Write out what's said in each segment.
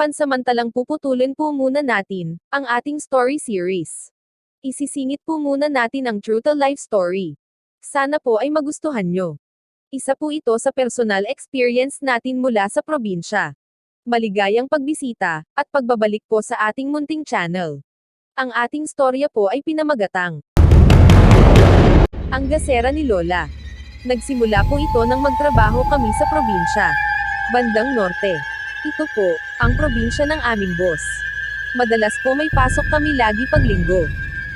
Pansamantalang puputulin po muna natin ang ating story series. Isisingit po muna natin ang true to life story. Sana po ay magustuhan nyo. Isa po ito sa personal experience natin mula sa probinsya. Maligayang pagbisita at pagbabalik po sa ating munting channel. Ang ating storya po ay pinamagatang Ang Gasera ni Lola. Nagsimula po ito nang magtrabaho kami sa probinsya, bandang norte. Ito po ang probinsya ng aming boss. Madalas po may pasok kami lagi pag linggo.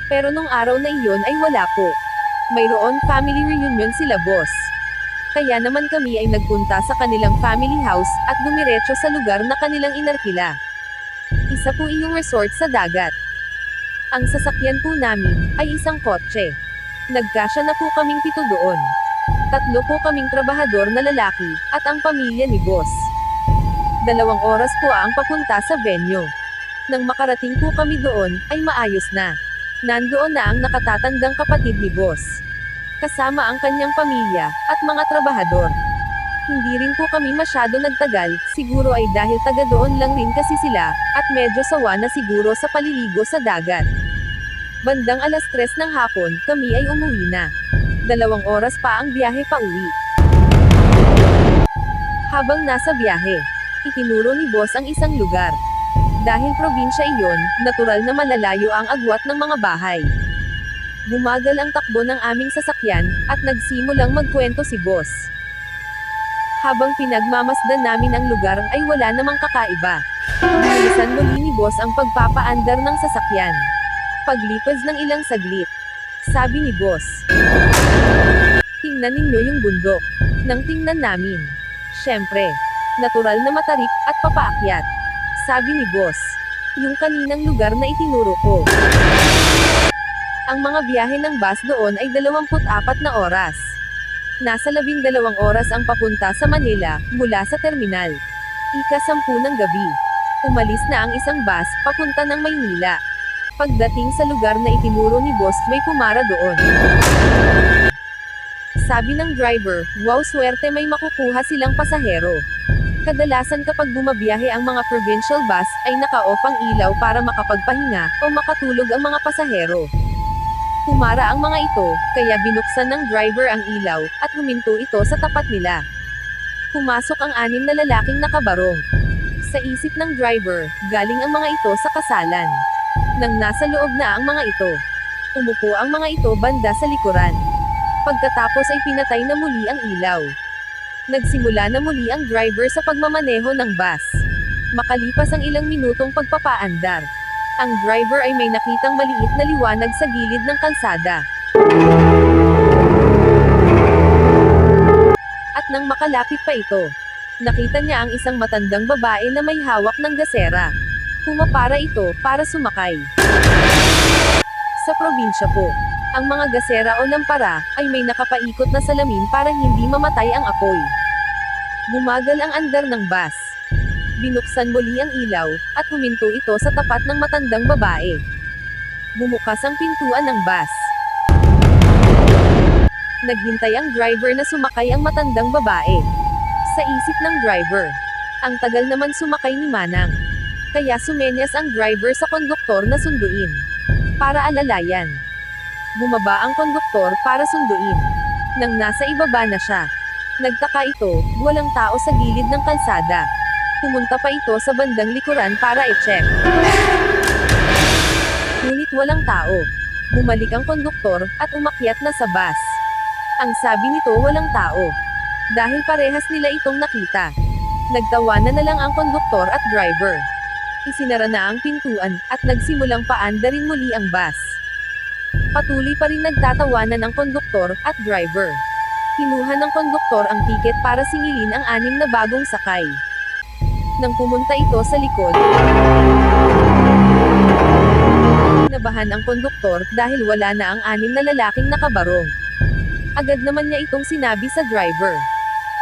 Pero nung araw na iyon ay wala po. Mayroon family reunion sila boss. Kaya naman kami ay nagpunta sa kanilang family house at dumiretso sa lugar na kanilang inarkila. Isa po iyong resort sa dagat. Ang sasakyan po namin ay isang kotse. Nagkasya na po kaming 7 doon. 3 po kaming trabahador na lalaki at ang pamilya ni boss. 2 oras po ang papunta sa venue. Nang makarating po kami doon, ay maayos na. Nandoon na ang nakatatandang kapatid ni boss. Kasama ang kanyang pamilya, at mga trabahador. Hindi rin po kami masyado nagtagal, siguro ay dahil taga doon lang rin kasi sila, at medyo sawa na siguro sa paliligo sa dagat. Bandang 3:00 ng hapon, kami ay umuwi na. 2 oras pa ang biyahe pa uwi. Habang nasa biyahe, itinuro ni boss ang isang lugar. Dahil probinsya iyon, natural na malalayo ang agwat ng mga bahay. Bumagal ang takbo ng aming sasakyan, at nagsimulang magkwento si boss. Habang pinagmamasdan namin ang lugar ay wala namang kakaiba. Bilisan muli ni boss ang pagpapaandar ng sasakyan. Paglipas ng ilang saglit, sabi ni boss, "Tingnan ninyo yung bundok." Nang tingnan namin, syempre, natural na matarik at papaakyat. Sabi ni boss, yung kaninang lugar na itinuro ko. Ang mga biyahe ng bus doon ay 24 na oras. Nasa 12 oras ang papunta sa Manila, mula sa terminal. 10:10 ng gabi. Umalis na ang isang bus, papunta ng Maynila. Pagdating sa lugar na itinuro ni boss, may pumara doon. Sabi ng driver, wow, swerte, may makukuha silang pasahero. Kadalasan kapag bumabiyahe ang mga provincial bus, ay naka-off ang ilaw para makapagpahinga, o makatulog ang mga pasahero. Pumara ang mga ito, kaya binuksan ng driver ang ilaw, at huminto ito sa tapat nila. Pumasok ang 6 na lalaking nakabarong. Sa isip ng driver, galing ang mga ito sa kasalan. Nang nasa loob na ang mga ito, umupo ang mga ito banda sa likuran. Pagkatapos ay pinatay na muli ang ilaw. Nagsimula na muli ang driver sa pagmamaneho ng bus. Makalipas ang ilang minutong pagpapaandar, ang driver ay may nakitang maliit na liwanag sa gilid ng kalsada. At nang makalapit pa ito, nakita niya ang isang matandang babae na may hawak ng gasera. Pumapara ito para sumakay. Sa probinsya po, ang mga gasera o lampara ay may nakapaikot na salamin para hindi mamatay ang apoy. Bumagal ang andar ng bus. Binuksan muli ang ilaw, at huminto ito sa tapat ng matandang babae. Bumukas ang pintuan ng bus. Naghintay ang driver na sumakay ang matandang babae. Sa isip ng driver, ang tagal naman sumakay ni Manang. Kaya sumenyas ang driver sa konduktor na sunduin. Para alalayan. Bumaba ang konduktor para sunduin. Nang nasa ibaba na siya, nagtaka ito, walang tao sa gilid ng kalsada. Pumunta pa ito sa bandang likuran para i-check. Ngunit walang tao. Bumalik ang konduktor, at umakyat na sa bus. Ang sabi nito, walang tao. Dahil parehas nila itong nakita. Nagtawanan na lang ang konduktor at driver. Isinara na ang pintuan, at nagsimulang paandarin muli ang bus. Patuloy pa rin nagtatawanan ang konduktor at driver. Kinuha ng konduktor ang tiket para singilin ang 6 na bagong sakay. Nang pumunta ito sa likod, nabahan ang konduktor dahil wala na ang 6 na lalaking nakabarong. Agad naman niya itong sinabi sa driver.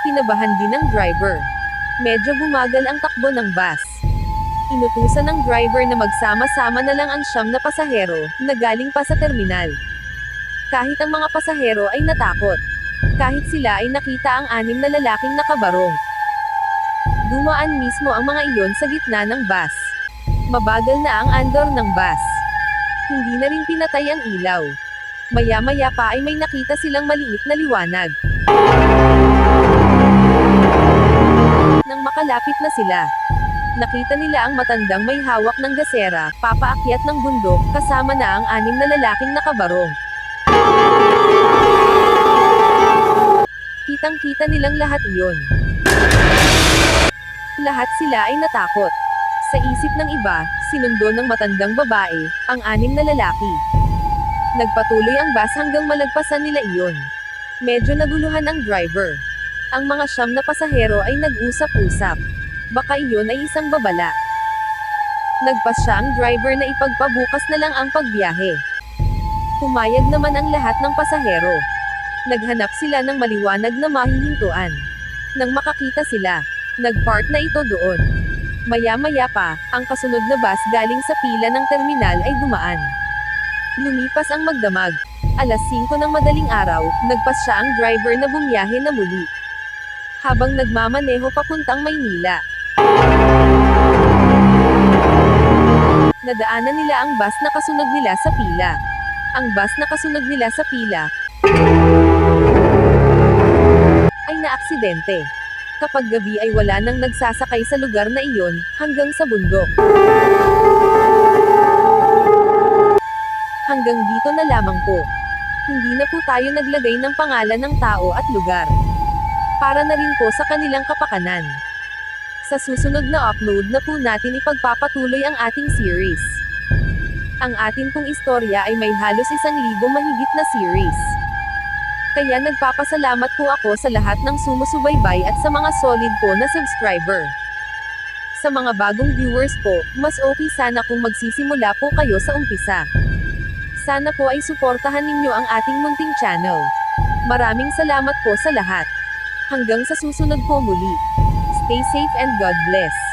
Kinabahan din ng driver. Medyo bumagal ang takbo ng bus. Inutusan ng driver na magsama-sama na lang ang 9 na pasahero, na galing pa sa terminal. Kahit ang mga pasahero ay natakot. Kahit sila ay nakita ang 6 na lalaking nakabarong. Dumaan mismo ang mga iyon sa gitna ng bus. Mabagal na ang andor ng bus. Hindi na rin pinatay ang ilaw. Maya-maya pa ay may nakita silang maliit na liwanag. Nang makalapit na sila, nakita nila ang matandang may hawak ng gasera, papaakyat ng bundok, kasama na ang 6 na lalaking nakabarong. Kitang-kita nilang lahat iyon. Lahat sila ay natakot. Sa isip ng iba, sinundo ng matandang babae, ang 6 na lalaki. Nagpatuloy ang bus hanggang malagpasan nila iyon. Medyo naguluhan ang driver. Ang mga 9 na pasahero ay nag-usap-usap. Baka iyon ay isang babala. Nagpas siya ang driver na ipagpabukas na lang ang pagbiyahe. Pumayag naman ang lahat ng pasahero. Naghanap sila ng maliwanag na mahihintuan. Nang makakita sila, nagpark na ito doon. Maya-maya pa, ang kasunod na bus galing sa pila ng terminal ay dumaan. Lumipas ang magdamag. Alas 5 ng madaling araw, nagpas siya ang driver na bumiyahe na muli. Habang nagmamaneho papuntang Maynila, nadaanan nila ang bus na kasunod nila sa pila. Ang bus na kasunod nila sa pila ay naaksidente. Kapag gabi ay wala nang nagsasakay sa lugar na iyon, hanggang sa bundok. Hanggang dito na lamang po. Hindi na po tayo naglagay ng pangalan ng tao at lugar. Para na rin po sa kanilang kapakanan. Sa susunod na upload na po natin ipagpapatuloy ang ating series. Ang atin pong istorya ay may halos 1,000 mahigit na series. Kaya nagpapasalamat po ako sa lahat ng sumusubaybay at sa mga solid po na subscriber. Sa mga bagong viewers po, mas okay sana kung magsisimula po kayo sa umpisa. Sana po ay suportahan ninyo ang ating munting channel. Maraming salamat po sa lahat. Hanggang sa susunod po muli. Stay safe and God bless.